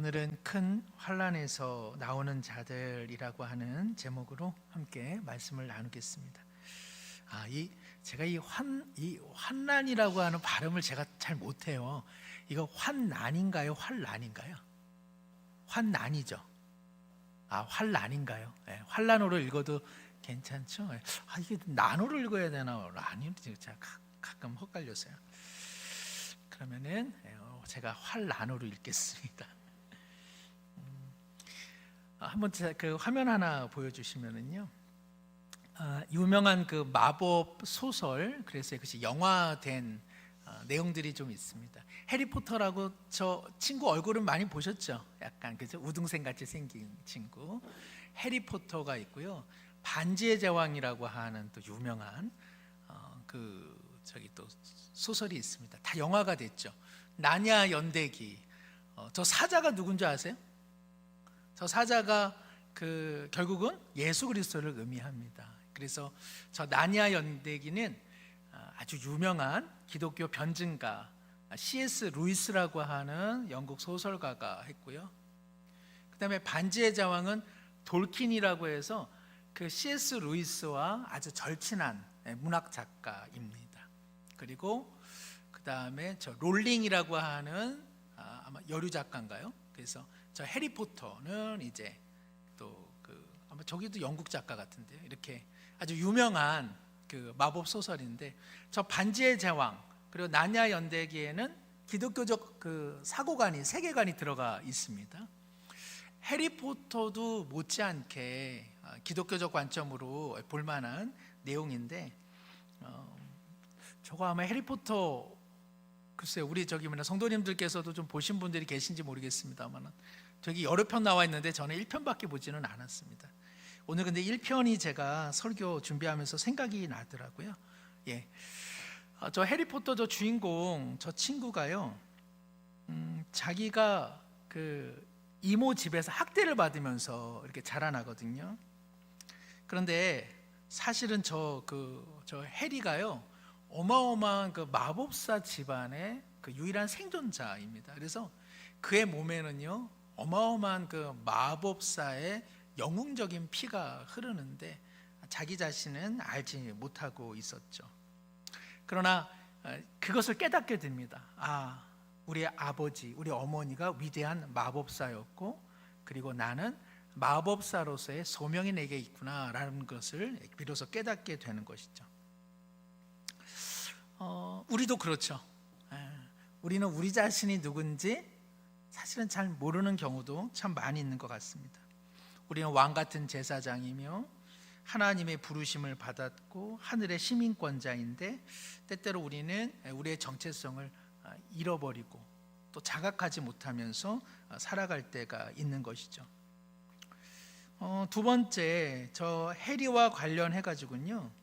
오늘은 큰 환난에서 나오는 자들이라고 하는 제목으로 함께 말씀을 나누겠습니다. 제가 이 환난이라고 하는 발음을 제가 잘 못해요. 이거 환난인가요? 환난인가요? 환난이죠. 환난인가요? 네, 환난으로 읽어도 괜찮죠? 이게 난으로 읽어야 되나? 아니요, 제가 가끔 헷갈렸어요. 그러면은 제가 환난으로 읽겠습니다. 한번 그 화면 하나 보여주시면은요, 유명한 그 마법 소설, 그래서 그것이 영화된 내용들이 좀 있습니다. 해리포터라고 저 친구 얼굴은 많이 보셨죠? 약간 그죠? 우등생 같이 생긴 친구 해리포터가 있고요. 반지의 제왕이라고 하는 또 유명한 또 소설이 있습니다. 다 영화가 됐죠. 나냐 연대기. 저 사자가 누군지 아세요? 저 사자가 결국은 예수 그리스도를 의미합니다. 그래서 저 나냐 연대기는 아주 유명한 기독교 변증가 C.S. 루이스라고 하는 영국 소설가가 했고요. 그 다음에 반지의 제왕은 돌킨이라고 해서 그 C.S. 루이스와 아주 절친한 문학 작가입니다. 그리고 그 다음에 저 롤링이라고 하는 아마 여류 작가인가요? 그래서 저 해리포터는 이제 또 아마 저기도 영국 작가 같은데요. 이렇게 아주 유명한 그 마법 소설인데, 저 반지의 제왕 그리고 나냐 연대기에는 기독교적 그 사고관이 세계관이 들어가 있습니다. 해리포터도 못지않게 기독교적 관점으로 볼만한 내용인데, 저거 아마 해리포터 글쎄요, 우리 성도님들께서도 좀 보신 분들이 계신지 모르겠습니다만 저기 여러 편 나와 있는데 저는 1편밖에 보지는 않았습니다. 오늘 근데 1편이 제가 설교 준비하면서 생각이 나더라고요. 저 해리포터 저 주인공 저 친구가요, 자기가 그 이모 집에서 학대를 받으면서 이렇게 자라나거든요. 그런데 사실은 저 해리가요, 어마어마한 그 마법사 집안의 그 유일한 생존자입니다. 그래서 그의 몸에는요, 어마어마한 그 마법사의 영웅적인 피가 흐르는데 자기 자신은 알지 못하고 있었죠. 그러나 그것을 깨닫게 됩니다. 우리 아버지, 우리 어머니가 위대한 마법사였고, 그리고 나는 마법사로서의 소명이 내게 있구나라는 것을 비로소 깨닫게 되는 것이죠. 우리도 그렇죠. 우리는 우리 자신이 누군지 사실은 잘 모르는 경우도 참 많이 있는 것 같습니다. 우리는 왕 같은 제사장이며 하나님의 부르심을 받았고 하늘의 시민권자인데, 때때로 우리는 우리의 정체성을 잃어버리고 또 자각하지 못하면서 살아갈 때가 있는 것이죠. 두 번째, 저 해리와 관련해 가지고는요,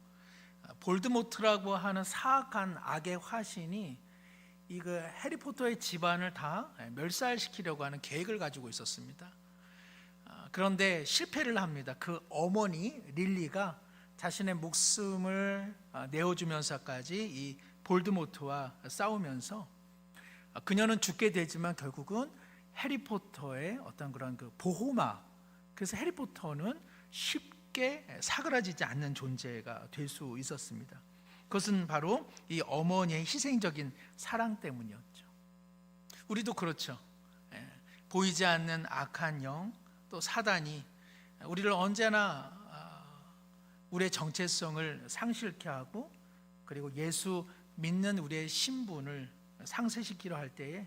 볼드모트라고 하는 사악한 악의 화신이 그 해리포터의 집안을 다 멸살시키려고 하는 계획을 가지고 있었습니다. 그런데 실패를 합니다. 그 어머니 릴리가 자신의 목숨을 내어주면서까지 이 볼드모트와 싸우면서 그녀는 죽게 되지만 결국은 해리포터의 어떤 그런 그 보호막, 그래서 해리포터는 쉽게 사그라지지 않는 존재가 될 수 있었습니다. 그것은 바로 이 어머니의 희생적인 사랑 때문이었죠. 우리도 그렇죠. 보이지 않는 악한 영, 또 사단이 우리를 언제나 우리의 정체성을 상실케 하고, 그리고 예수 믿는 우리의 신분을 상쇄시키려 할 때에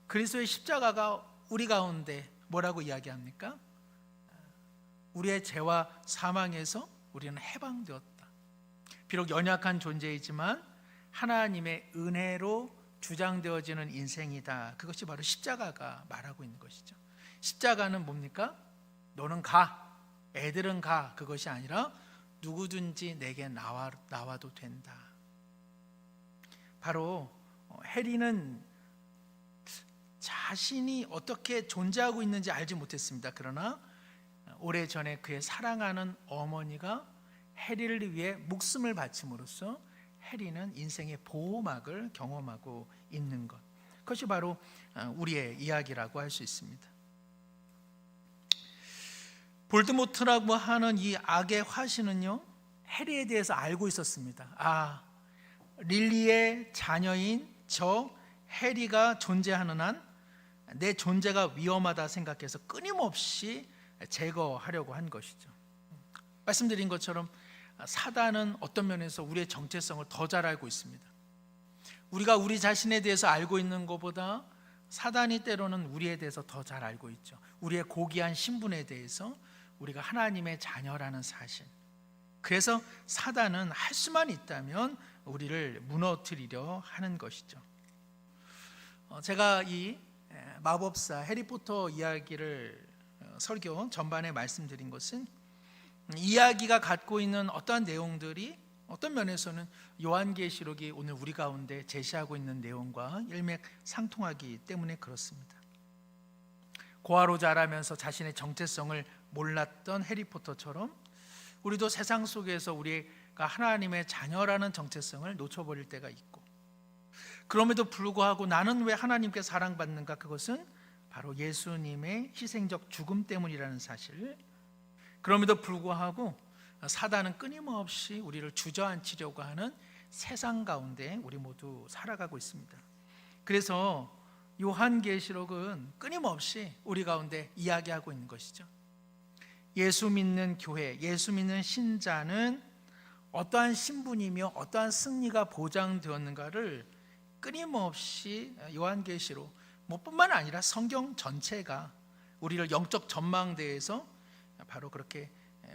그리스도의 십자가가 우리 가운데 뭐라고 이야기합니까? 우리의 죄와 사망에서 우리는 해방되었다. 비록 연약한 존재이지만 하나님의 은혜로 주장되어지는 인생이다. 그것이 바로 십자가가 말하고 있는 것이죠. 십자가는 뭡니까? 너는 가, 애들은 가, 그것이 아니라 누구든지 내게 나와도 된다. 바로 해리는 자신이 어떻게 존재하고 있는지 알지 못했습니다. 그러나 오래전에 그의 사랑하는 어머니가 해리를 위해 목숨을 바침으로써 해리는 인생의 보호막을 경험하고 있는 것, 그것이 바로 우리의 이야기라고 할 수 있습니다. 볼드모트라고 하는 이 악의 화신은요, 해리에 대해서 알고 있었습니다. 릴리의 자녀인 저 해리가 존재하는 한 내 존재가 위험하다 생각해서 끊임없이 제거하려고 한 것이죠. 말씀드린 것처럼 사단은 어떤 면에서 우리의 정체성을 더 잘 알고 있습니다. 우리가 우리 자신에 대해서 알고 있는 것보다 사단이 때로는 우리에 대해서 더 잘 알고 있죠. 우리의 고귀한 신분에 대해서, 우리가 하나님의 자녀라는 사실. 그래서 사단은 할 수만 있다면 우리를 무너뜨리려 하는 것이죠. 제가 이 마법사 해리포터 이야기를 설교 전반에 말씀드린 것은, 이야기가 갖고 있는 어떠한 내용들이 어떤 면에서는 요한계시록이 오늘 우리 가운데 제시하고 있는 내용과 일맥상통하기 때문에 그렇습니다. 고아로 자라면서 자신의 정체성을 몰랐던 해리포터처럼 우리도 세상 속에서 우리가 하나님의 자녀라는 정체성을 놓쳐버릴 때가 있고, 그럼에도 불구하고 나는 왜 하나님께 사랑받는가? 그것은 바로 예수님의 희생적 죽음 때문이라는 사실. 그럼에도 불구하고 사단은 끊임없이 우리를 주저앉히려고 하는 세상 가운데 우리 모두 살아가고 있습니다. 그래서 요한계시록은 끊임없이 우리 가운데 이야기하고 있는 것이죠. 예수 믿는 교회, 예수 믿는 신자는 어떠한 신분이며 어떠한 승리가 보장되었는가를 끊임없이 요한계시록 뿐만 아니라 성경 전체가 우리를 영적 전망대에서 바로 그렇게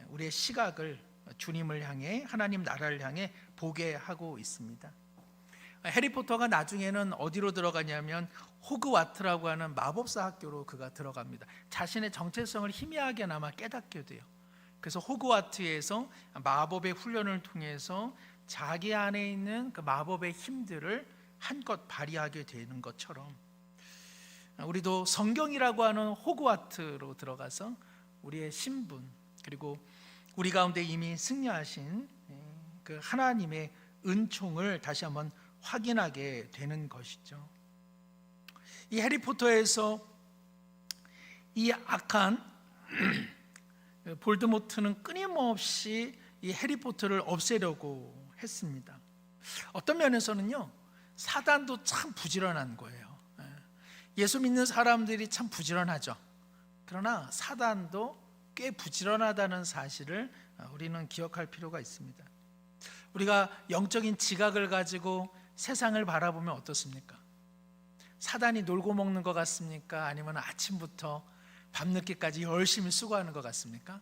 우리의 시각을 주님을 향해, 하나님 나라를 향해 보게 하고 있습니다. 해리포터가 나중에는 어디로 들어가냐면 호그와트라고 하는 마법사 학교로 그가 들어갑니다. 자신의 정체성을 희미하게나마 깨닫게 돼요. 그래서 호그와트에서 마법의 훈련을 통해서 자기 안에 있는 그 마법의 힘들을 한껏 발휘하게 되는 것처럼, 우리도 성경이라고 하는 호그와트로 들어가서 우리의 신분, 그리고 우리 가운데 이미 승리하신 그 하나님의 은총을 다시 한번 확인하게 되는 것이죠. 이 해리포터에서 이 악한 볼드모트는 끊임없이 이 해리포터를 없애려고 했습니다. 어떤 면에서는요, 사단도 참 부지런한 거예요. 예수 믿는 사람들이 참 부지런하죠. 그러나 사단도 꽤 부지런하다는 사실을 우리는 기억할 필요가 있습니다. 우리가 영적인 지각을 가지고 세상을 바라보면 어떻습니까? 사단이 놀고 먹는 것 같습니까? 아니면 아침부터 밤늦게까지 열심히 수고하는 것 같습니까?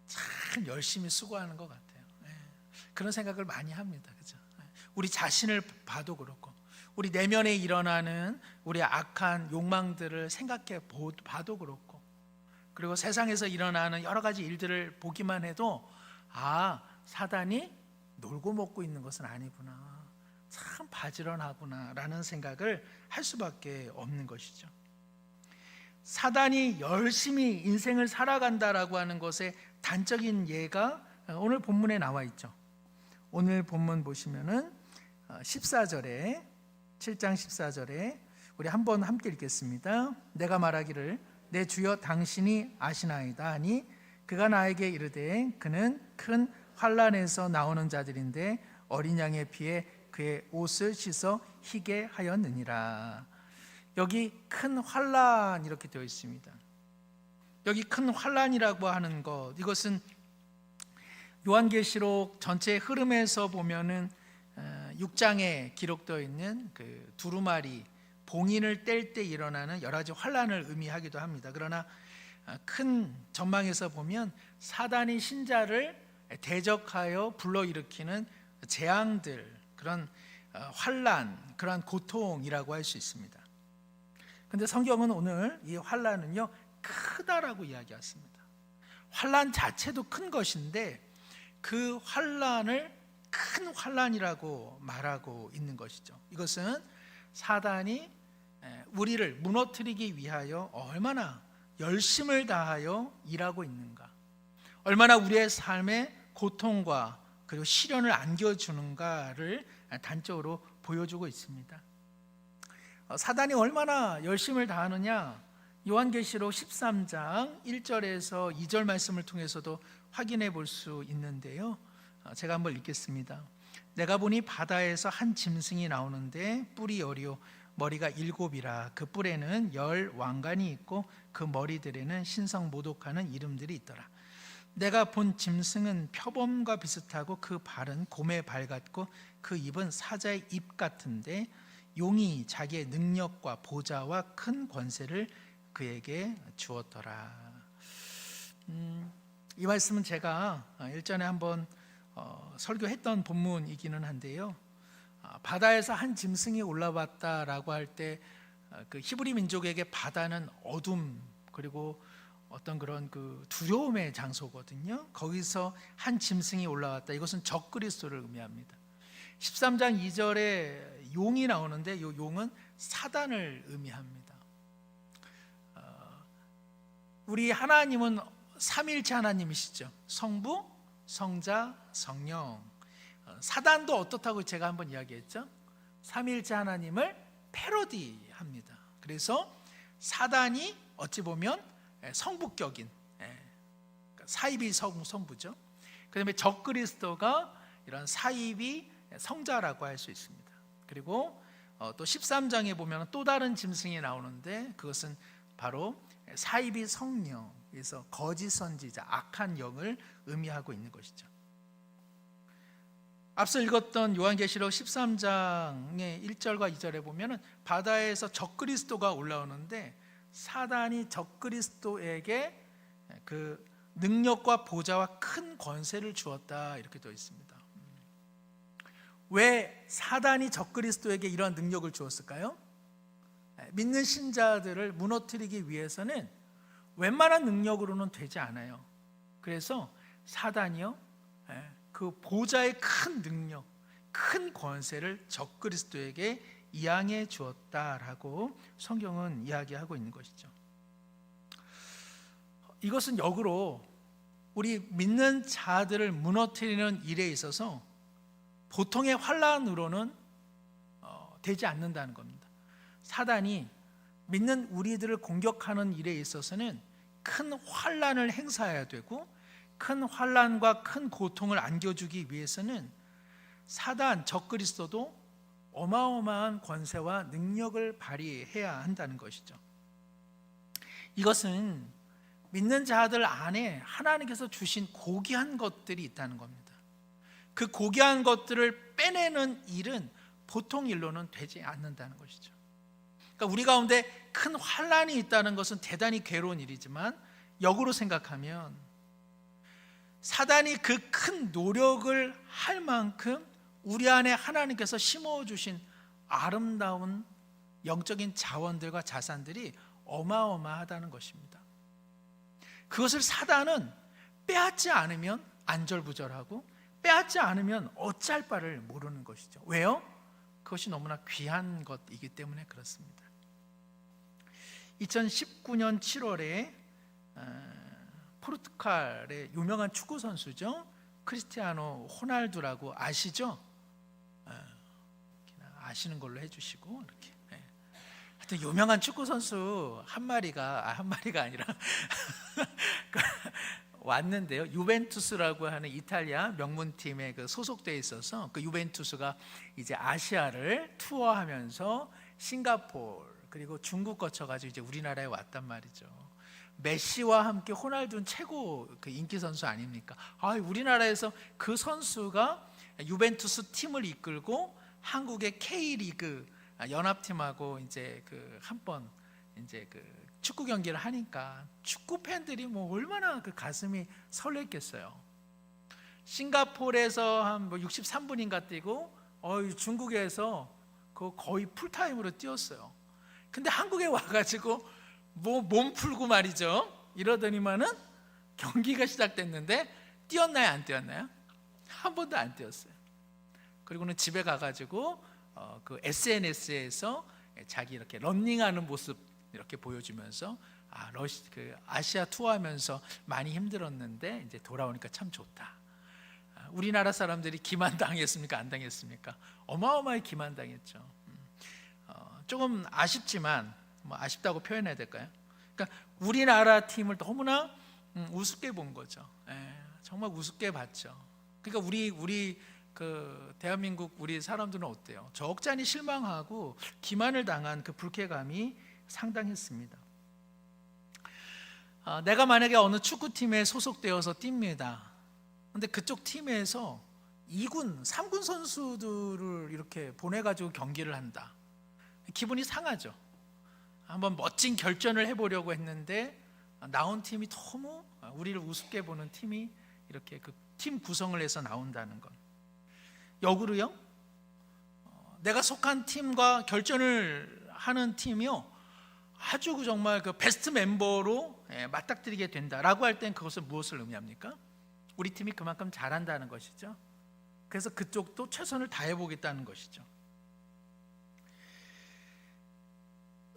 참 열심히 수고하는 것 같아요. 그런 생각을 많이 합니다. 그죠? 우리 자신을 봐도 그렇고, 우리 내면에 일어나는 우리 악한 욕망들을 생각해 봐도 그렇고, 그리고 세상에서 일어나는 여러 가지 일들을 보기만 해도 사단이 놀고 먹고 있는 것은 아니구나, 참 바지런하구나 라는 생각을 할 수밖에 없는 것이죠. 사단이 열심히 인생을 살아간다라고 하는 것의 단적인 예가 오늘 본문에 나와 있죠. 오늘 본문 보시면은 14절에, 7장 14절에 우리 한번 함께 읽겠습니다. 내가 말하기를 내 주여 당신이 아시나이다 하니 그가 나에게 이르되 그는 큰 환난에서 나오는 자들인데 어린 양의 피에 그의 옷을 씻어 희게 하였느니라. 여기 큰 환난 이렇게 되어 있습니다. 여기 큰 환난이라고 하는 것, 이것은 요한계시록 전체 흐름에서 보면은 6장에 기록되어 있는 그 두루마리 봉인을 뗄 때 일어나는 여러 가지 환난을 의미하기도 합니다. 그러나 큰 전망에서 보면 사단이 신자를 대적하여 불러일으키는 재앙들, 그런 환난, 그런 고통이라고 할 수 있습니다. 그런데 성경은 오늘 이 환난은요 크다라고 이야기했습니다. 환난 자체도 큰 것인데 그 환난을 큰 환난이라고 말하고 있는 것이죠. 이것은 사단이 우리를 무너뜨리기 위하여 얼마나 열심을 다하여 일하고 있는가, 얼마나 우리의 삶에 고통과 그리고 시련을 안겨주는가를 단적으로 보여주고 있습니다. 사단이 얼마나 열심을 다하느냐, 요한계시록 13장 1절에서 2절 말씀을 통해서도 확인해 볼 수 있는데요. 제가 한번 읽겠습니다. 내가 보니 바다에서 한 짐승이 나오는데 뿔이 열이요 머리가 7이라. 그 뿔에는 10 왕관이 있고 그 머리들에는 신성 모독하는 이름들이 있더라. 내가 본 짐승은 표범과 비슷하고 그 발은 곰의 발 같고 그 입은 사자의 입 같은데 용이 자기의 능력과 보좌와 큰 권세를 그에게 주었더라. 이 말씀은 제가 일전에 한번 설교했던 본문이기는 한데요. 바다에서 한 짐승이 올라왔다라고 할 때 그 히브리 민족에게 바다는 어둠 그리고 어떤 그런 그 두려움의 장소거든요. 거기서 한 짐승이 올라왔다. 이것은 적그리스도를 의미합니다. 13장 2절에 용이 나오는데 이 용은 사단을 의미합니다. 우리 하나님은 삼일체 하나님이시죠. 성부, 성자, 성령. 사단도 어떻다고 제가 한번 이야기했죠. 삼일체 하나님을 패러디합니다. 그래서 사단이 어찌 보면 성부격인 사이비 성부죠. 그다음에 적그리스도가 이런 사이비 성자라고 할 수 있습니다. 그리고 또 13장에 보면 또 다른 짐승이 나오는데 그것은 바로 사이비 성령, 그래서 거짓 선지자, 악한 영을 의미하고 있는 것이죠. 앞서 읽었던 요한계시록 13장의 1절과 2절에 보면은 바다에서 적그리스도가 올라오는데 사단이 적그리스도에게 그 능력과 보좌와 큰 권세를 주었다 이렇게 되어 있습니다. 왜 사단이 적그리스도에게 이러한 능력을 주었을까요? 믿는 신자들을 무너뜨리기 위해서는 웬만한 능력으로는 되지 않아요. 그래서 사단이요 그 보좌의 큰 능력, 큰 권세를 적그리스도에게 이양해 주었다라고 성경은 이야기하고 있는 것이죠. 이것은 역으로 우리 믿는 자들을 무너뜨리는 일에 있어서 보통의 환난으로는 되지 않는다는 겁니다. 사단이 믿는 우리들을 공격하는 일에 있어서는 큰 환난을 행사해야 되고 큰 환난과 큰 고통을 안겨주기 위해서는 사단, 적그리스도도 어마어마한 권세와 능력을 발휘해야 한다는 것이죠. 이것은 믿는 자들 안에 하나님께서 주신 고귀한 것들이 있다는 겁니다. 그 고귀한 것들을 빼내는 일은 보통 일로는 되지 않는다는 것이죠. 그러니까 우리 가운데 큰 환난이 있다는 것은 대단히 괴로운 일이지만 역으로 생각하면 사단이 그 큰 노력을 할 만큼 우리 안에 하나님께서 심어주신 아름다운 영적인 자원들과 자산들이 어마어마하다는 것입니다. 그것을 사단은 빼앗지 않으면 안절부절하고 빼앗지 않으면 어찌할 바를 모르는 것이죠. 왜요? 그것이 너무나 귀한 것이기 때문에 그렇습니다. 2019년 7월에 포르투갈의 유명한 축구 선수죠. 크리스티아노 호날두라고 아시죠? 아시는 걸로 해주시고 이렇게. 하여튼 유명한 축구 선수 한 마리가 아니라 왔는데요. 유벤투스라고 하는 이탈리아 명문팀에 그 소속돼 있어서 그 유벤투스가 이제 아시아를 투어하면서 싱가포르 그리고 중국 거쳐가지고 이제 우리나라에 왔단 말이죠. 메시와 함께 호날두는 최고 그 인기 선수 아닙니까? 우리나라에서 그 선수가 유벤투스 팀을 이끌고 한국의 K리그 연합팀하고 이제 그 한 번 이제 그 축구 경기를 하니까 축구 팬들이 뭐 얼마나 그 가슴이 설렜겠어요. 싱가포르에서 한 뭐 63분인가 뛰고 중국에서 그 거의 풀타임으로 뛰었어요. 근데 한국에 와가지고 뭐 몸 풀고 말이죠. 이러더니만은 경기가 시작됐는데 뛰었나요? 안 뛰었나요? 한 번도 안 뛰었어요. 그리고는 집에 가가지고 그 SNS에서 자기 이렇게 런닝하는 모습 이렇게 보여주면서 그 아시아 투어하면서 많이 힘들었는데 이제 돌아오니까 참 좋다. 우리나라 사람들이 기만당했습니까? 안 당했습니까? 어마어마하게 기만당했죠. 조금 아쉽지만 뭐 아쉽다고 표현해야 될까요? 그러니까 우리나라 팀을 너무나 우습게 본 거죠. 정말 우습게 봤죠. 그러니까 우리 그 대한민국 우리 사람들은 어때요? 적잖이 실망하고 기만을 당한 그 불쾌감이 상당했습니다. 내가 만약에 어느 축구팀에 소속되어서 뜁니다. 근데 그쪽 팀에서 2군, 3군 선수들을 이렇게 보내가지고 경기를 한다. 기분이 상하죠. 한번 멋진 결전을 해보려고 했는데 나온 팀이 너무 우리를 우습게 보는 팀이 이렇게 그 팀 구성을 해서 나온다는 것. 역으로요, 내가 속한 팀과 결전을 하는 팀이요, 아주 정말 그 베스트 멤버로 맞닥뜨리게 된다라고 할 땐 그것은 무엇을 의미합니까? 우리 팀이 그만큼 잘한다는 것이죠. 그래서 그쪽도 최선을 다해보겠다는 것이죠.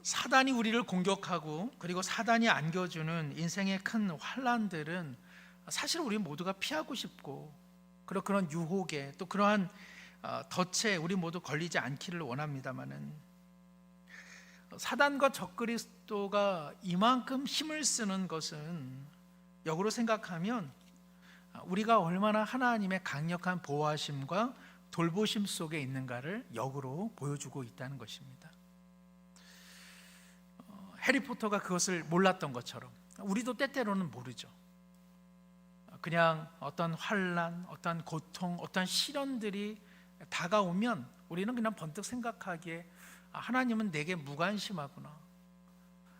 사단이 우리를 공격하고 그리고 사단이 안겨주는 인생의 큰 환난들은 사실 우리 모두가 피하고 싶고, 그리고 그런 유혹에 또 그러한 덫에 우리 모두 걸리지 않기를 원합니다마는, 사단과 적그리스도가 이만큼 힘을 쓰는 것은 역으로 생각하면 우리가 얼마나 하나님의 강력한 보호하심과 돌보심 속에 있는가를 역으로 보여주고 있다는 것입니다. 해리포터가 그것을 몰랐던 것처럼 우리도 때때로는 모르죠. 그냥 어떤 환난, 어떤 고통, 어떤 시련들이 다가오면 우리는 그냥 번뜩 생각하기에 하나님은 내게 무관심하구나,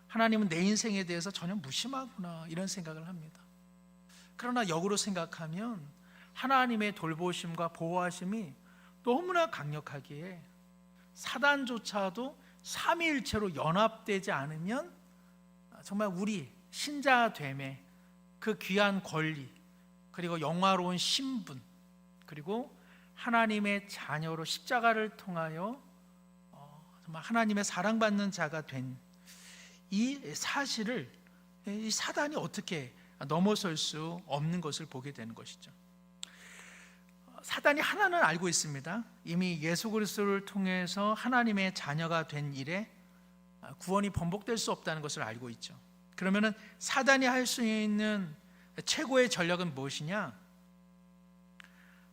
하나님은 내 인생에 대해서 전혀 무심하구나, 이런 생각을 합니다. 그러나 역으로 생각하면 하나님의 돌보심과 보호하심이 너무나 강력하기에 사단조차도 삼위일체로 연합되지 않으면 정말 우리 신자됨의 그 귀한 권리, 그리고 영화로운 신분, 그리고 하나님의 자녀로 십자가를 통하여 정말 하나님의 사랑받는 자가 된 이 사실을 이 사단이 어떻게 넘어설 수 없는 것을 보게 되는 것이죠. 사단이 하나는 알고 있습니다. 이미 예수 그리스도를 통해서 하나님의 자녀가 된 일에 구원이 번복될 수 없다는 것을 알고 있죠. 그러면은 사단이 할 수 있는 최고의 전략은 무엇이냐?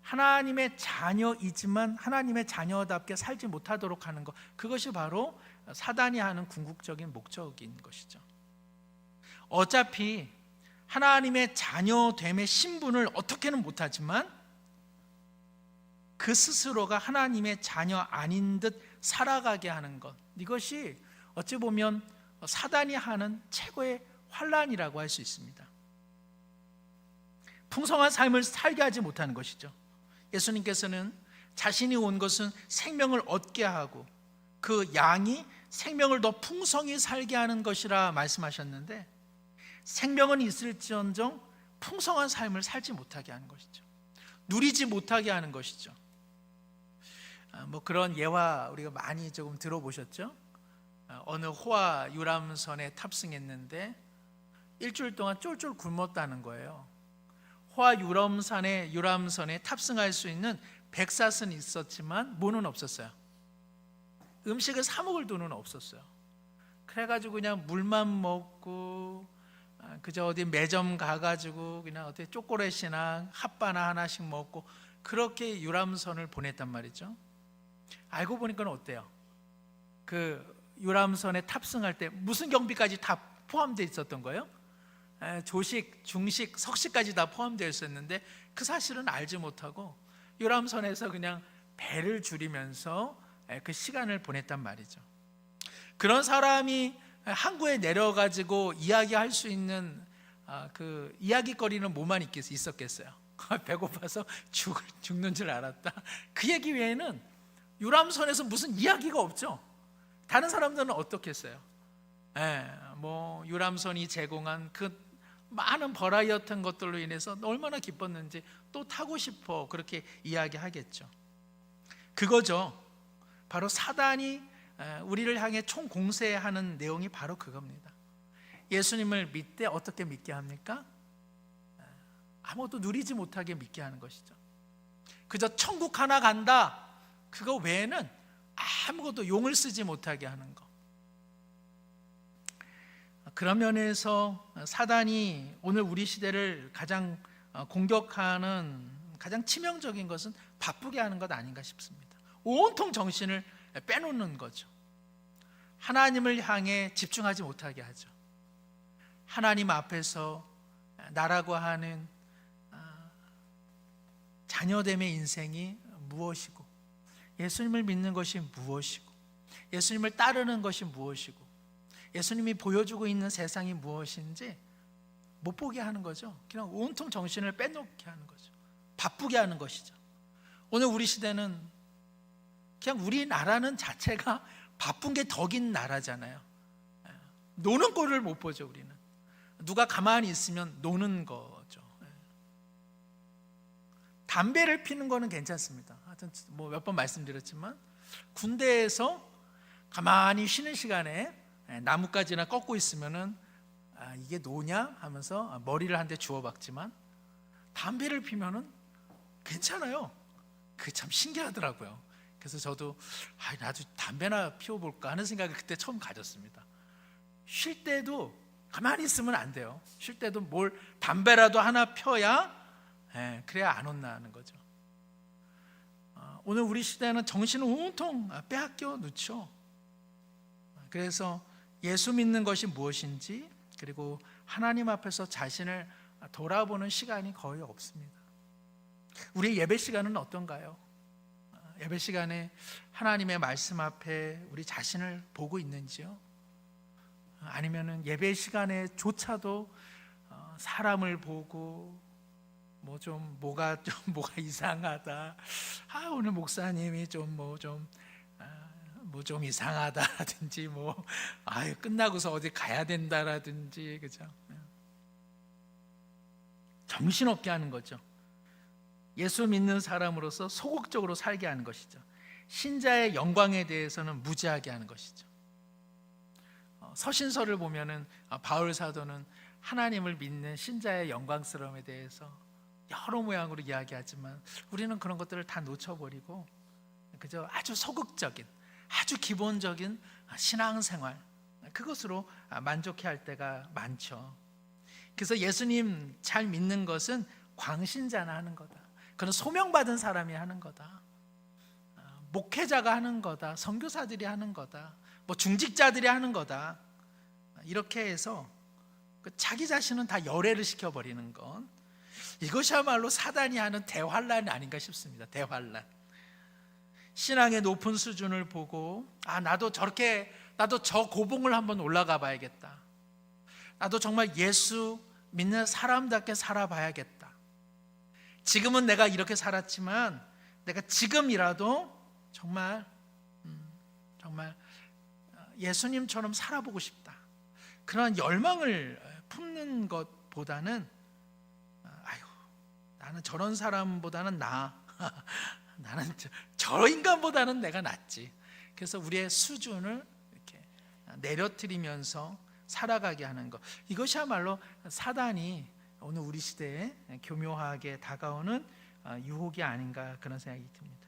하나님의 자녀이지만 하나님의 자녀답게 살지 못하도록 하는 것, 그것이 바로 사단이 하는 궁극적인 목적인 것이죠. 어차피 하나님의 자녀됨의 신분을 어떻게는 못하지만 그 스스로가 하나님의 자녀 아닌 듯 살아가게 하는 것, 이것이 어찌 보면 사단이 하는 최고의 환난이라고 할 수 있습니다. 풍성한 삶을 살게 하지 못하는 것이죠. 예수님께서는 자신이 온 것은 생명을 얻게 하고 그 양이 생명을 더 풍성히 살게 하는 것이라 말씀하셨는데, 생명은 있을지언정 풍성한 삶을 살지 못하게 하는 것이죠. 누리지 못하게 하는 것이죠. 그런 예화 우리가 많이 조금 들어보셨죠? 어느 호화 유람선에 탑승했는데 일주일 동안 쫄쫄 굶었다는 거예요. 호화 유람선에 탑승할 수 있는 백사스는 있었지만 뭐는 없었어요. 음식을 사 먹을 돈은 없었어요. 그래가지고 그냥 물만 먹고 그저 어디 매점 가가지고 그냥 어디 초콜릿이나 핫바나 하나씩 먹고 그렇게 유람선을 보냈단 말이죠. 알고 보니까 어때요? 그 유람선에 탑승할 때 무슨 경비까지 다 포함되어 있었던 거예요? 조식, 중식, 석식까지 다 포함되어 있었는데 그 사실은 알지 못하고 유람선에서 그냥 배를 줄이면서 그 시간을 보냈단 말이죠. 그런 사람이 항구에 내려가지고 이야기할 수 있는 그 이야기거리는 뭐만 있었겠어요? 배고파서 죽는 줄 알았다. 그 얘기 외에는 유람선에서 무슨 이야기가 없죠. 다른 사람들은 어떻겠어요? 유람선이 제공한 그 많은 버라이어티 같은 것들로 인해서 얼마나 기뻤는지 또 타고 싶어 그렇게 이야기하겠죠. 그거죠. 바로 사단이 우리를 향해 총공세하는 내용이 바로 그겁니다. 예수님을 믿되 어떻게 믿게 합니까? 아무것도 누리지 못하게 믿게 하는 것이죠. 그저 천국 하나 간다, 그거 외에는 아무것도 용을 쓰지 못하게 하는 것. 그런 면에서 사단이 오늘 우리 시대를 가장 공격하는 가장 치명적인 것은 바쁘게 하는 것 아닌가 싶습니다. 온통 정신을 빼놓는 거죠. 하나님을 향해 집중하지 못하게 하죠. 하나님 앞에서 나라고 하는 자녀됨의 인생이 무엇이고, 예수님을 믿는 것이 무엇이고, 예수님을 따르는 것이 무엇이고, 예수님이 보여주고 있는 세상이 무엇인지 못 보게 하는 거죠. 그냥 온통 정신을 빼놓게 하는 거죠. 바쁘게 하는 것이죠. 오늘 우리 시대는 그냥 우리나라는 자체가 바쁜 게 덕인 나라잖아요. 노는 꼴을 못 보죠. 우리는 누가 가만히 있으면 노는 거죠. 담배를 피는 거는 괜찮습니다. 하여튼 뭐 몇 번 말씀드렸지만 군대에서 가만히 쉬는 시간에 나뭇가지나 꺾고 있으면은 이게 노냐 하면서 머리를 한 대 주워박지만 담배를 피면은 괜찮아요. 그게 참 신기하더라고요. 그래서 저도 나도 담배나 피워볼까 하는 생각을 그때 처음 가졌습니다. 쉴 때도 가만히 있으면 안 돼요. 쉴 때도 뭘 담배라도 하나 펴야 그래야 안 혼나는 거죠. 오늘 우리 시대는 정신을 온통 빼앗겨 놓죠. 그래서 예수 믿는 것이 무엇인지, 그리고 하나님 앞에서 자신을 돌아보는 시간이 거의 없습니다. 우리의 예배 시간은 어떤가요? 예배 시간에 하나님의 말씀 앞에 우리 자신을 보고 있는지요? 아니면은 예배 시간에조차도 사람을 보고 뭐가 이상하다. 오늘 목사님이 좀 이상하다라든지 끝나고서 어디 가야 된다라든지, 그죠? 정신없게 하는 거죠. 예수 믿는 사람으로서 소극적으로 살게 하는 것이죠. 신자의 영광에 대해서는 무지하게 하는 것이죠. 서신서를 보면은 바울 사도는 하나님을 믿는 신자의 영광스러움에 대해서 여러 모양으로 이야기하지만 우리는 그런 것들을 다 놓쳐버리고 그저 아주 소극적인, 아주 기본적인 신앙생활, 그것으로 만족해 할 때가 많죠. 그래서 예수님 잘 믿는 것은 광신자나 하는 거다, 그런 소명받은 사람이 하는 거다, 목회자가 하는 거다, 선교사들이 하는 거다, 중직자들이 하는 거다, 이렇게 해서 자기 자신은 다 열애를 시켜버리는 건, 이것이야말로 사단이 하는 대환란이 아닌가 싶습니다. 대환란. 신앙의 높은 수준을 보고 나도 저 고봉을 한번 올라가 봐야겠다, 나도 정말 예수 믿는 사람답게 살아봐야겠다, 지금은 내가 이렇게 살았지만 내가 지금이라도 정말 예수님처럼 살아보고 싶다, 그런 열망을 품는 것보다는 나는 저런 사람보다는 나는 저 인간보다는 내가 낫지, 그래서 우리의 수준을 이렇게 내려뜨리면서 살아가게 하는 것, 이것이야말로 사단이 오늘 우리 시대에 교묘하게 다가오는 유혹이 아닌가, 그런 생각이 듭니다.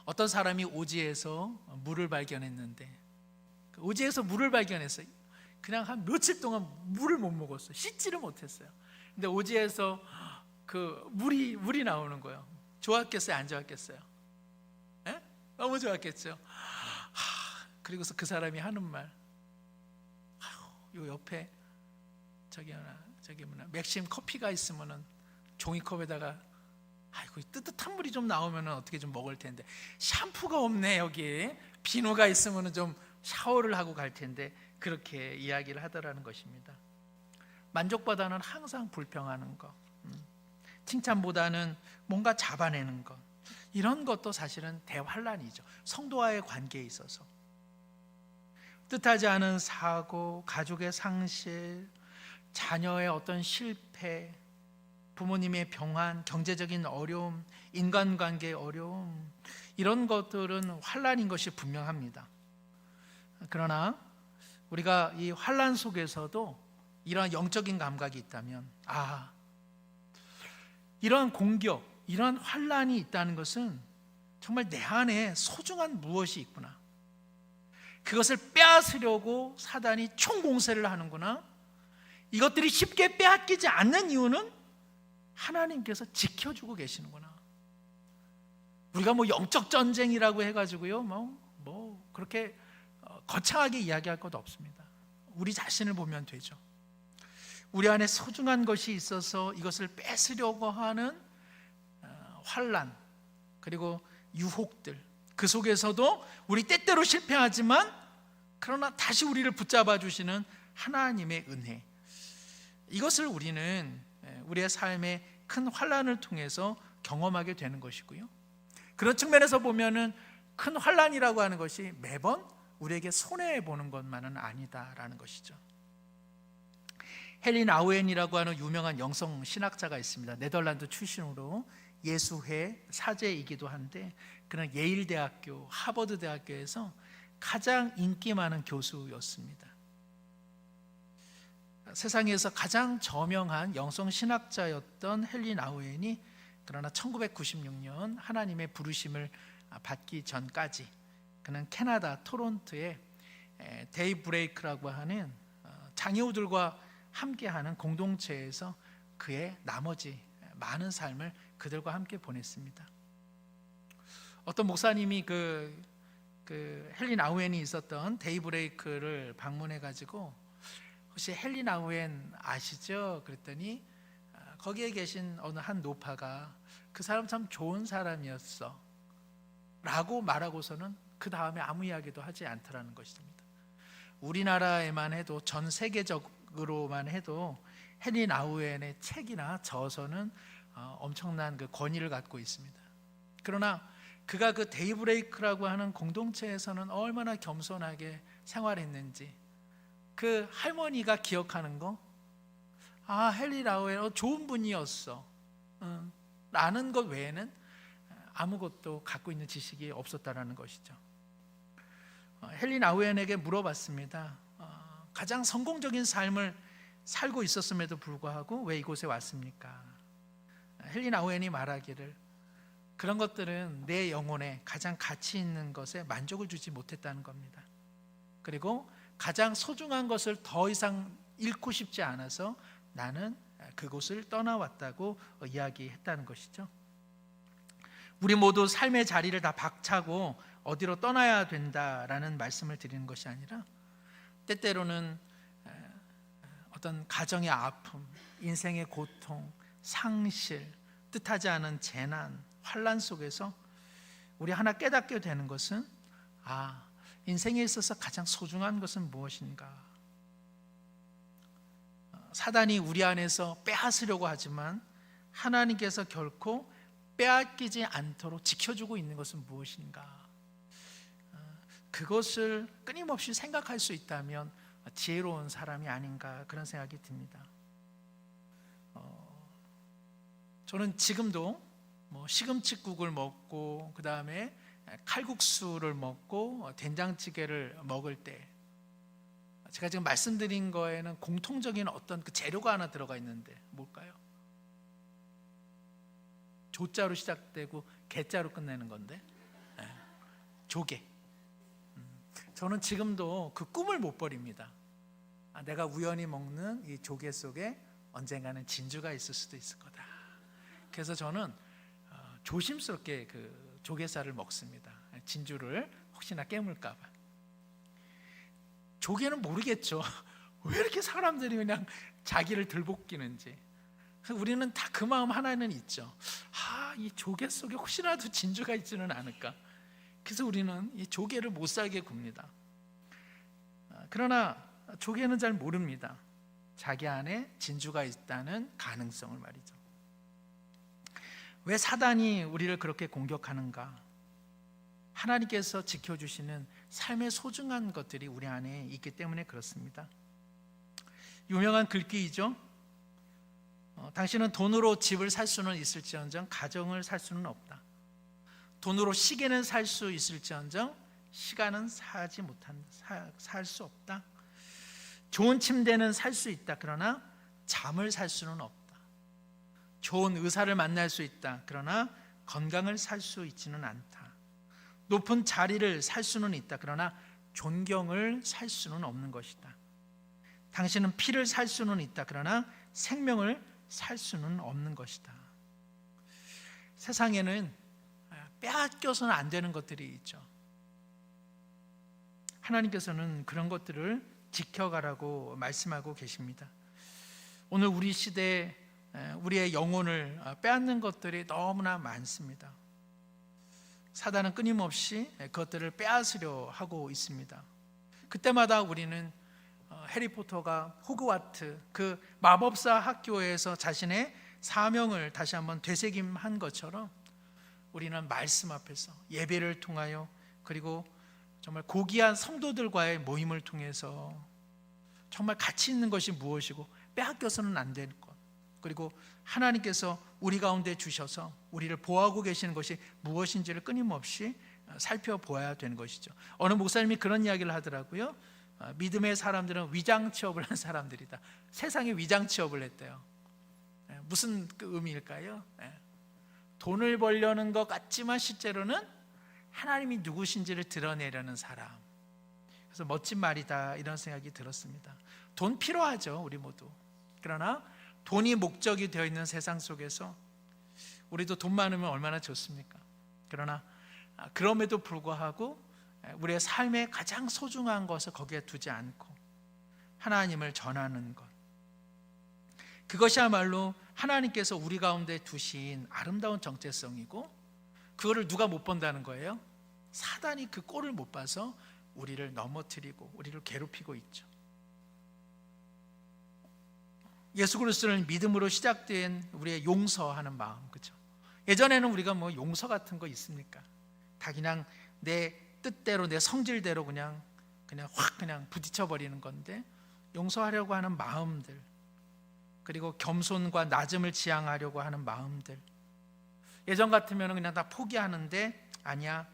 어떤 사람이 오지에서 물을 발견했는데, 오지에서 물을 발견했어요. 그냥 한 며칠 동안 물을 못 먹었어요. 씻지를 못했어요. 근데 오지에서 그 물이 나오는 거예요. 좋았겠어요, 안 좋았겠어요? 너무 좋았겠죠. 그리고서 그 사람이 하는 말, 요 옆에 맥심 커피가 있으면은 종이컵에다가 뜨뜻한 물이 좀 나오면은 어떻게 좀 먹을 텐데, 샴푸가 없네, 여기 비누가 있으면은 좀 샤워를 하고 갈 텐데, 그렇게 이야기를 하더라는 것입니다. 만족보다는 항상 불평하는 것, 칭찬보다는 뭔가 잡아내는 것, 이런 것도 사실은 대환란이죠. 성도와의 관계에 있어서 뜻하지 않은 사고, 가족의 상실, 자녀의 어떤 실패, 부모님의 병환, 경제적인 어려움, 인간관계의 어려움, 이런 것들은 환란인 것이 분명합니다. 그러나 우리가 이 환란 속에서도 이러한 영적인 감각이 있다면, 이러한 공격, 이러한 환란이 있다는 것은 정말 내 안에 소중한 무엇이 있구나, 그것을 빼앗으려고 사단이 총공세를 하는구나. 이것들이 쉽게 빼앗기지 않는 이유는 하나님께서 지켜주고 계시는구나. 우리가 뭐 영적 전쟁이라고 해가지고요, 뭐 그렇게 거창하게 이야기할 것도 없습니다. 우리 자신을 보면 되죠. 우리 안에 소중한 것이 있어서 이것을 뺏으려고 하는 환난, 그리고 유혹들, 그 속에서도 우리 때때로 실패하지만 그러나 다시 우리를 붙잡아 주시는 하나님의 은혜, 이것을 우리는 우리의 삶의 큰 환난을 통해서 경험하게 되는 것이고요, 그런 측면에서 보면은 큰 환난이라고 하는 것이 매번 우리에게 손해보는 것만은 아니다라는 것이죠. 헨리 나우엔이라고 하는 유명한 영성 신학자가 있습니다. 네덜란드 출신으로 예수회 사제이기도 한데, 그는 예일대학교, 하버드대학교에서 가장 인기 많은 교수였습니다. 세상에서 가장 저명한 영성 신학자였던 헨리 나우엔이 그러나 1996년 하나님의 부르심을 받기 전까지 그는 캐나다 토론토의 데이브레이크라고 하는 장애우들과 함께하는 공동체에서 그의 나머지 많은 삶을 그들과 함께 보냈습니다. 어떤 목사님이 그 헨리 나우엔이 있었던 데이브레이크를 방문해 가지고 혹시 헨리 나우엔 아시죠? 그랬더니 거기에 계신 어느 한 노파가 그 사람 참 좋은 사람이었어 라고 말하고서는 그 다음에 아무 이야기도 하지 않더라는 것입니다. 우리나라에만 해도, 전 세계적으로만 해도 헨리 나우엔의 책이나 저서는 엄청난 그 권위를 갖고 있습니다. 그러나 그가 그 데이브레이크라고 하는 공동체에서는 얼마나 겸손하게 생활했는지 그 할머니가 기억하는 거, 헨리 나우엔 좋은 분이었어 라는 것 외에는 아무것도 갖고 있는 지식이 없었다라는 것이죠. 헨리 나우엔에게 물어봤습니다. 가장 성공적인 삶을 살고 있었음에도 불구하고 왜 이곳에 왔습니까? 헨리 나우엔이 말하기를, 그런 것들은 내 영혼에 가장 가치 있는 것에 만족을 주지 못했다는 겁니다. 그리고 가장 소중한 것을 더 이상 잃고 싶지 않아서 나는 그곳을 떠나왔다고 이야기했다는 것이죠. 우리 모두 삶의 자리를 다 박차고 어디로 떠나야 된다라는 말씀을 드리는 것이 아니라, 때때로는 어떤 가정의 아픔, 인생의 고통, 상실, 뜻하지 않은 재난, 환난 속에서 우리 하나 깨닫게 되는 것은, 인생에 있어서 가장 소중한 것은 무엇인가? 사단이 우리 안에서 빼앗으려고 하지만 하나님께서 결코 빼앗기지 않도록 지켜주고 있는 것은 무엇인가? 그것을 끊임없이 생각할 수 있다면 지혜로운 사람이 아닌가, 그런 생각이 듭니다. 저는 지금도 시금치국을 먹고 그 다음에 칼국수를 먹고 된장찌개를 먹을 때, 제가 지금 말씀드린 거에는 공통적인 어떤 그 재료가 하나 들어가 있는데 뭘까요? 조자로 시작되고 개자로 끝내는 건데, 조개. 저는 지금도 그 꿈을 못 버립니다. 내가 우연히 먹는 이 조개 속에 언젠가는 진주가 있을 수도 있을 거다. 그래서 저는 조심스럽게 그 조개살을 먹습니다. 진주를 혹시나 깨물까 봐. 조개는 모르겠죠. 왜 이렇게 사람들이 그냥 자기를 들볶이는지. 우리는 다 그 마음 하나는 있죠. 이 조개 속에 혹시라도 진주가 있지는 않을까. 그래서 우리는 이 조개를 못 살게 굽니다. 그러나 조개는 잘 모릅니다. 자기 안에 진주가 있다는 가능성을 말이죠. 왜 사단이 우리를 그렇게 공격하는가? 하나님께서 지켜주시는 삶의 소중한 것들이 우리 안에 있기 때문에 그렇습니다. 유명한 글귀이죠. 당신은 돈으로 집을 살 수는 있을지언정 가정을 살 수는 없다. 돈으로 시계는 살 수 있을지언정 시간은 살 수 없다. 좋은 침대는 살 수 있다. 그러나 잠을 살 수는 없다. 좋은 의사를 만날 수 있다. 그러나 건강을 살 수 있지는 않다. 높은 자리를 살 수는 있다. 그러나 존경을 살 수는 없는 것이다. 당신은 피를 살 수는 있다. 그러나 생명을 살 수는 없는 것이다. 세상에는 빼앗겨서는 안 되는 것들이 있죠. 하나님께서는 그런 것들을 지켜가라고 말씀하고 계십니다. 오늘 우리 시대에 우리의 영혼을 빼앗는 것들이 너무나 많습니다. 사단은 끊임없이 그것들을 빼앗으려 하고 있습니다. 그때마다 우리는 해리포터가 호그와트 그 마법사 학교에서 자신의 사명을 다시 한번 되새김한 것처럼 우리는 말씀 앞에서 예배를 통하여 그리고 정말 고귀한 성도들과의 모임을 통해서 정말 가치 있는 것이 무엇이고 빼앗겨서는 안 될 것, 그리고 하나님께서 우리 가운데 주셔서 우리를 보호하고 계시는 것이 무엇인지를 끊임없이 살펴보아야 되는 것이죠. 어느 목사님이 그런 이야기를 하더라고요. 믿음의 사람들은 위장 취업을 한 사람들이다. 세상에 위장 취업을 했대요. 무슨 의미일까요? 돈을 벌려는 것 같지만 실제로는 하나님이 누구신지를 드러내려는 사람. 그래서 멋진 말이다 이런 생각이 들었습니다. 돈 필요하죠, 우리 모두. 그러나 돈이 목적이 되어 있는 세상 속에서 우리도 돈 많으면 얼마나 좋습니까? 그러나 그럼에도 불구하고 우리의 삶의 가장 소중한 것을 거기에 두지 않고 하나님을 전하는 것, 그것이야말로 하나님께서 우리 가운데 두신 아름다운 정체성이고, 그거를 누가 못 본다는 거예요? 사단이 그 꼴을 못 봐서 우리를 넘어뜨리고 우리를 괴롭히고 있죠. 예수 그리스도를 믿음으로 시작된 우리의 용서하는 마음, 그렇죠? 예전에는 우리가 뭐 용서 같은 거 있습니까? 다 그냥 내 뜻대로 내 성질대로 그냥 확 부딪혀 버리는 건데, 용서하려고 하는 마음들, 그리고 겸손과 낮음을 지향하려고 하는 마음들, 예전 같으면 그냥 다 포기하는데 아니야,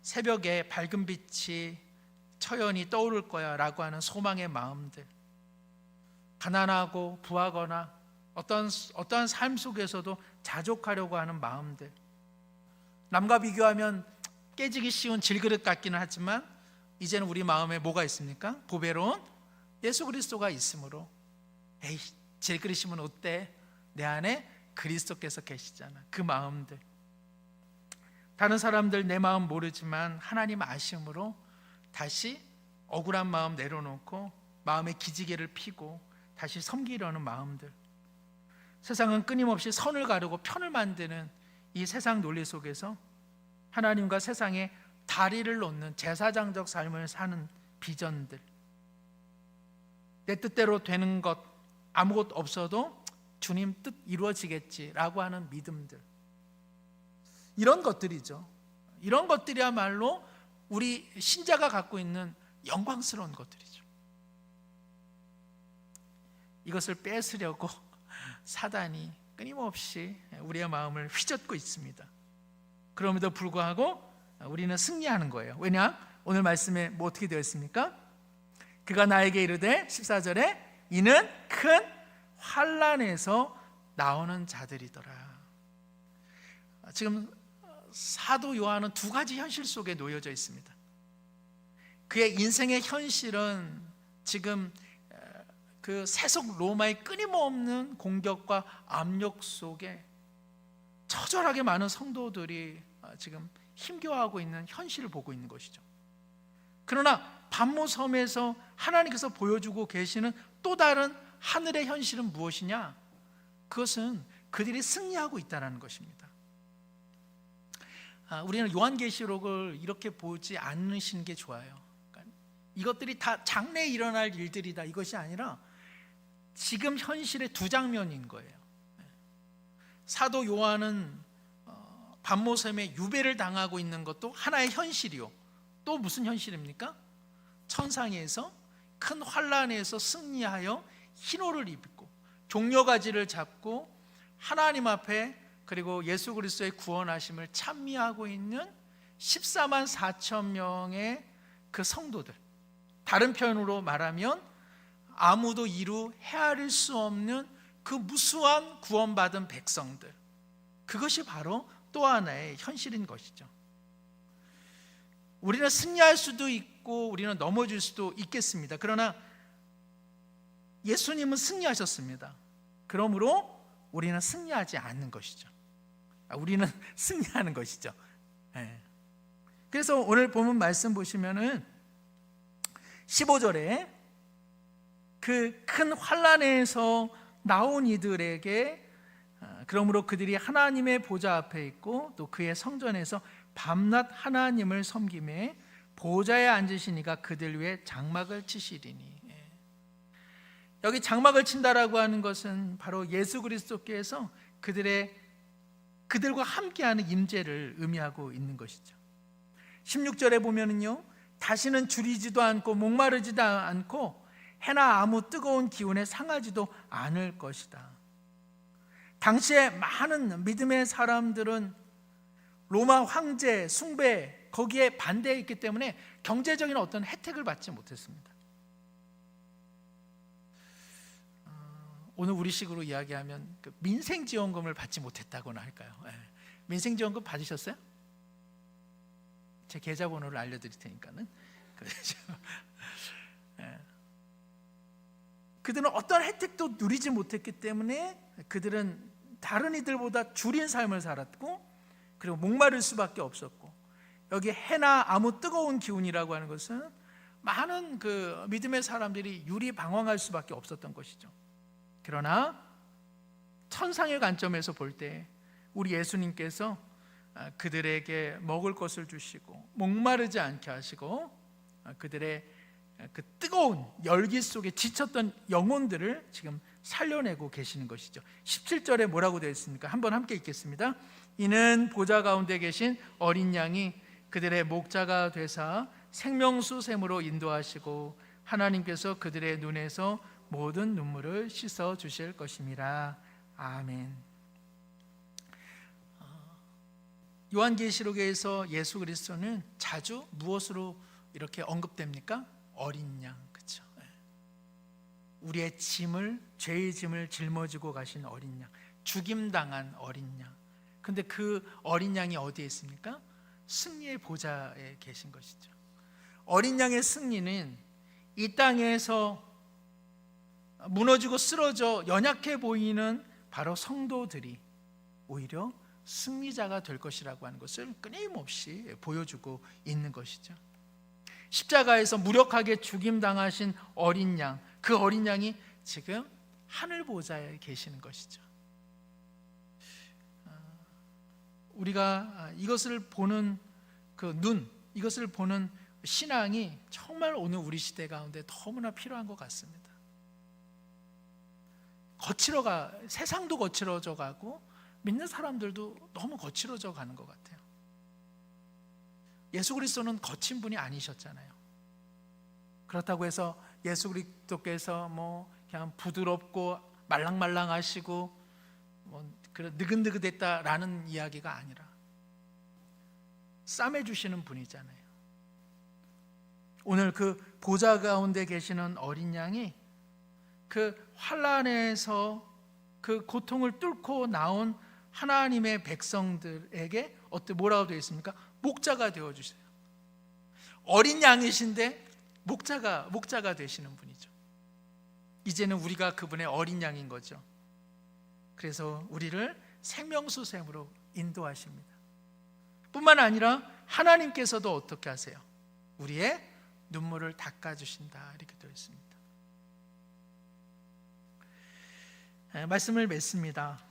새벽에 밝은 빛이 처연히 떠오를 거야 라고 하는 소망의 마음들, 가난하고 부하거나 어떠한 삶 속에서도 자족하려고 하는 마음들, 남과 비교하면 깨지기 쉬운 질그릇 같기는 하지만 이제는 우리 마음에 뭐가 있습니까? 보배로운 예수 그리스도가 있으므로 에이, 질그릇이면 어때? 내 안에 그리스도께서 계시잖아. 그 마음들, 다른 사람들 내 마음 모르지만 하나님 아심으로 다시 억울한 마음 내려놓고 마음의 기지개를 피고 다시 섬기려는 마음들. 세상은 끊임없이 선을 가르고 편을 만드는 이 세상 논리 속에서 하나님과 세상에 다리를 놓는 제사장적 삶을 사는 비전들, 내 뜻대로 되는 것 아무것도 없어도 주님 뜻 이루어지겠지라고 하는 믿음들, 이런 것들이죠. 이런 것들이야말로 우리 신자가 갖고 있는 영광스러운 것들이죠. 이것을 뺏으려고 사단이 끊임없이 우리의 마음을 휘젓고 있습니다. 그럼에도 불구하고 우리는 승리하는 거예요. 왜냐? 오늘 말씀에 뭐 어떻게 되어 있습니까? 그가 나에게 이르되 14절에 이는 큰 환난에서 나오는 자들이더라. 지금 사도 요한은 두 가지 현실 속에 놓여져 있습니다. 그의 인생의 현실은 지금 그 세속 로마의 끊임없는 공격과 압력 속에 처절하게 많은 성도들이 지금 힘겨워하고 있는 현실을 보고 있는 것이죠. 그러나 반모섬에서 하나님께서 보여주고 계시는 또 다른 하늘의 현실은 무엇이냐? 그것은 그들이 승리하고 있다는 것입니다. 우리는 요한계시록을 이렇게 보지 않으시는 게 좋아요. 그러니까 이것들이 다 장래에 일어날 일들이다, 이것이 아니라 지금 현실의 두 장면인 거예요. 사도 요한은 반모섬에 유배를 당하고 있는 것도 하나의 현실이요, 또 무슨 현실입니까? 천상에서 큰 환난에서 승리하여 흰옷을 입고 종려가지를 잡고 하나님 앞에, 그리고 예수 그리스도의 구원하심을 찬미하고 있는 14만 4천 명의 그 성도들, 다른 표현으로 말하면 아무도 이루 헤아릴 수 없는 그 무수한 구원받은 백성들, 그것이 바로 또 하나의 현실인 것이죠. 우리는 승리할 수도 있고 우리는 넘어질 수도 있겠습니다. 그러나 예수님은 승리하셨습니다. 그러므로 우리는 승리하지 않는 것이죠. 우리는 승리하는 것이죠. 네. 그래서 오늘 본문 말씀 보시면은 15절에 그 큰 환난에서 나온 이들에게 그러므로 그들이 하나님의 보좌 앞에 있고 또 그의 성전에서 밤낮 하나님을 섬기매 보좌에 앉으시니가 그들 위에 장막을 치시리니. 여기 장막을 친다라고 하는 것은 바로 예수 그리스도께서 그들과 함께하는 임재를 의미하고 있는 것이죠. 16절에 보면은요, 다시는 줄이지도 않고 목마르지도 않고 해나 아무 뜨거운 기운에 상하지도 않을 것이다. 당시에 많은 믿음의 사람들은 로마 황제 숭배 거기에 반대했기 때문에 경제적인 어떤 혜택을 받지 못했습니다. 오늘 우리식으로 이야기하면 그 민생지원금을 받지 못했다고나 할까요? 민생지원금 받으셨어요? 제 계좌번호를 알려드릴 테니까는. 그렇죠. 그들은 어떤 혜택도 누리지 못했기 때문에 그들은 다른 이들보다 줄인 삶을 살았고, 그리고 목마를 수밖에 없었고, 여기 해나 아무 뜨거운 기운이라고 하는 것은 많은 그 믿음의 사람들이 유리방황할 수밖에 없었던 것이죠. 그러나 천상의 관점에서 볼 때 우리 예수님께서 그들에게 먹을 것을 주시고 목마르지 않게 하시고 그들의 그 뜨거운 열기 속에 지쳤던 영혼들을 지금 살려내고 계시는 것이죠. 17절에 뭐라고 되어 있습니까? 한번 함께 읽겠습니다. 이는 보좌 가운데 계신 어린 양이 그들의 목자가 되사 생명수 샘으로 인도하시고 하나님께서 그들의 눈에서 모든 눈물을 씻어 주실 것임이라. 아멘. 요한계시록에서 예수 그리스도는 자주 무엇으로 이렇게 언급됩니까? 어린 양, 그렇죠? 우리의 짐을, 죄의 짐을 짊어지고 가신 어린 양, 죽임당한 어린 양. 근데 그 어린 양이 어디에 있습니까? 승리의 보좌에 계신 것이죠. 어린 양의 승리는 이 땅에서 무너지고 쓰러져 연약해 보이는 바로 성도들이 오히려 승리자가 될 것이라고 하는 것을 끊임없이 보여주고 있는 것이죠. 십자가에서 무력하게 죽임당하신 어린 양, 그 어린 양이 지금 하늘 보좌에 계시는 것이죠. 우리가 이것을 보는 그 눈, 이것을 보는 신앙이 정말 오늘 우리 시대 가운데 너무나 필요한 것 같습니다. 세상도 거칠어져 가고 믿는 사람들도 너무 거칠어져 가는 것 같아요. 예수 그리스도는 거친 분이 아니셨잖아요. 그렇다고 해서 예수 그리스도께서 뭐 그냥 부드럽고 말랑말랑하시고 뭐 느긋느긋했다라는 이야기가 아니라 싸매주시는 분이잖아요. 오늘 그 보좌 가운데 계시는 어린 양이 그 환난에서 그 고통을 뚫고 나온 하나님의 백성들에게 뭐라고 되어 있습니까? 목자가 되어주세요. 어린 양이신데 목자가 되시는 분이죠. 이제는 우리가 그분의 어린 양인 거죠. 그래서 우리를 생명수 샘으로 인도하십니다. 뿐만 아니라 하나님께서도 어떻게 하세요? 우리의 눈물을 닦아주신다, 이렇게 되어 있습니다. 말씀을 맺습니다.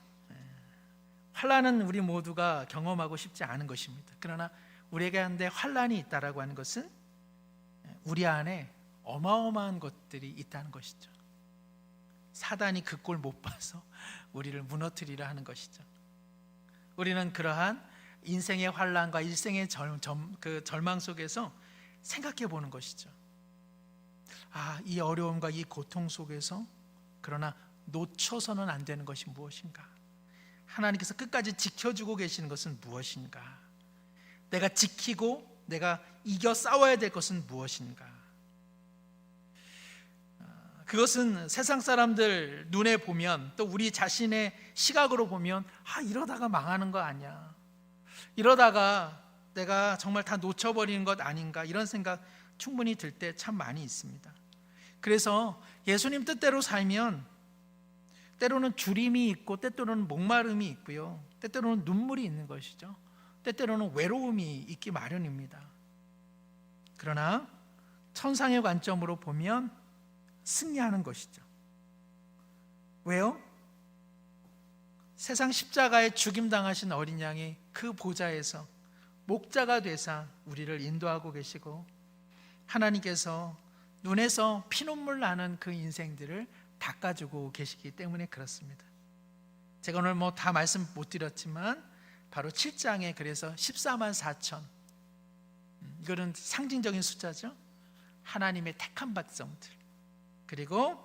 환난은 우리 모두가 경험하고 싶지 않은 것입니다. 그러나 우리에게 한데 환난이 있다라고 하는 것은 우리 안에 어마어마한 것들이 있다는 것이죠. 사단이 그 꼴 못 봐서 우리를 무너뜨리려 하는 것이죠. 우리는 그러한 인생의 환난과 일생의 절망 속에서 생각해 보는 것이죠. 이 어려움과 이 고통 속에서 그러나 놓쳐서는 안 되는 것이 무엇인가? 하나님께서 끝까지 지켜주고 계시는 것은 무엇인가? 내가 지키고 내가 이겨 싸워야 될 것은 무엇인가? 그것은 세상 사람들 눈에 보면, 또 우리 자신의 시각으로 보면 이러다가 망하는 거 아니야, 이러다가 내가 정말 다 놓쳐버리는 것 아닌가, 이런 생각 충분히 들 때 참 많이 있습니다. 그래서 예수님 뜻대로 살면 때로는 주림이 있고 때때로는 목마름이 있고요, 때때로는 눈물이 있는 것이죠. 때때로는 외로움이 있기 마련입니다. 그러나 천상의 관점으로 보면 승리하는 것이죠. 왜요? 세상 십자가에 죽임당하신 어린 양이 그 보좌에서 목자가 되사 우리를 인도하고 계시고, 하나님께서 눈에서 피눈물 나는 그 인생들을 닦아주고 계시기 때문에 그렇습니다. 제가 오늘 다 말씀 못 드렸지만 바로 7장에 그래서 14만 4천, 이거는 상징적인 숫자죠. 하나님의 택한 백성들, 그리고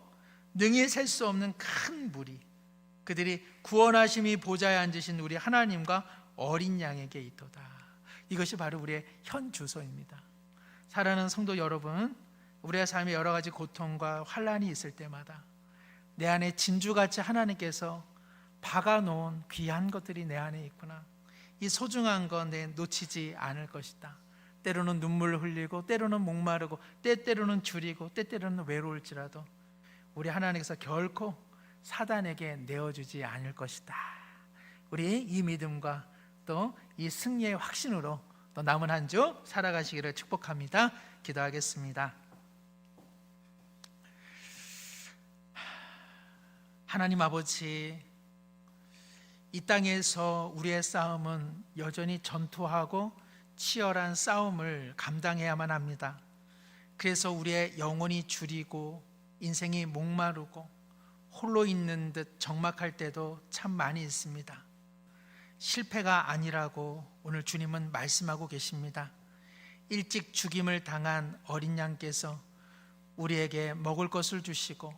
능히 셀 수 없는 큰 무리, 그들이 구원하심이 보좌에 앉으신 우리 하나님과 어린 양에게 있도다. 이것이 바로 우리의 현 주소입니다. 사랑하는 성도 여러분, 우리의 삶에 여러 가지 고통과 환난이 있을 때마다 내 안에 진주같이 하나님께서 박아놓은 귀한 것들이 내 안에 있구나, 이 소중한 건 내 놓치지 않을 것이다. 때로는 눈물을 흘리고 때로는 목마르고 때때로는 줄이고 때때로는 외로울지라도 우리 하나님께서 결코 사단에게 내어주지 않을 것이다. 우리 이 믿음과 또 이 승리의 확신으로 또 남은 한 주 살아가시기를 축복합니다. 기도하겠습니다. 하나님 아버지, 이 땅에서 우리의 싸움은 여전히 전투하고 치열한 싸움을 감당해야만 합니다. 그래서 우리의 영혼이 줄이고 인생이 목마르고 홀로 있는 듯 적막할 때도 참 많이 있습니다. 실패가 아니라고 오늘 주님은 말씀하고 계십니다. 일찍 죽임을 당한 어린 양께서 우리에게 먹을 것을 주시고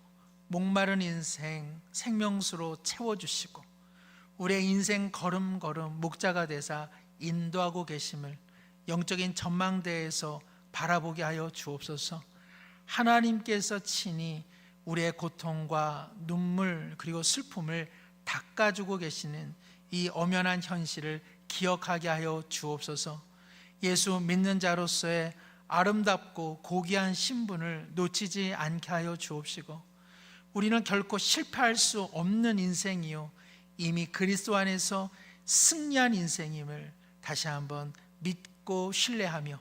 목마른 인생 생명수로 채워주시고 우리의 인생 걸음걸음 목자가 되사 인도하고 계심을 영적인 전망대에서 바라보게 하여 주옵소서. 하나님께서 친히 우리의 고통과 눈물 그리고 슬픔을 닦아주고 계시는 이 엄연한 현실을 기억하게 하여 주옵소서. 예수 믿는 자로서의 아름답고 고귀한 신분을 놓치지 않게 하여 주옵시고, 우리는 결코 실패할 수 없는 인생이요 이미 그리스도 안에서 승리한 인생임을 다시 한번 믿고 신뢰하며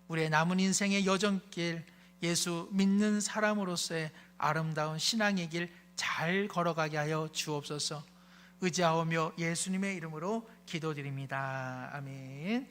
우리의 남은 인생의 여정길, 예수 믿는 사람으로서의 아름다운 신앙의 길 잘 걸어가게 하여 주옵소서. 의지하오며 예수님의 이름으로 기도드립니다. 아멘.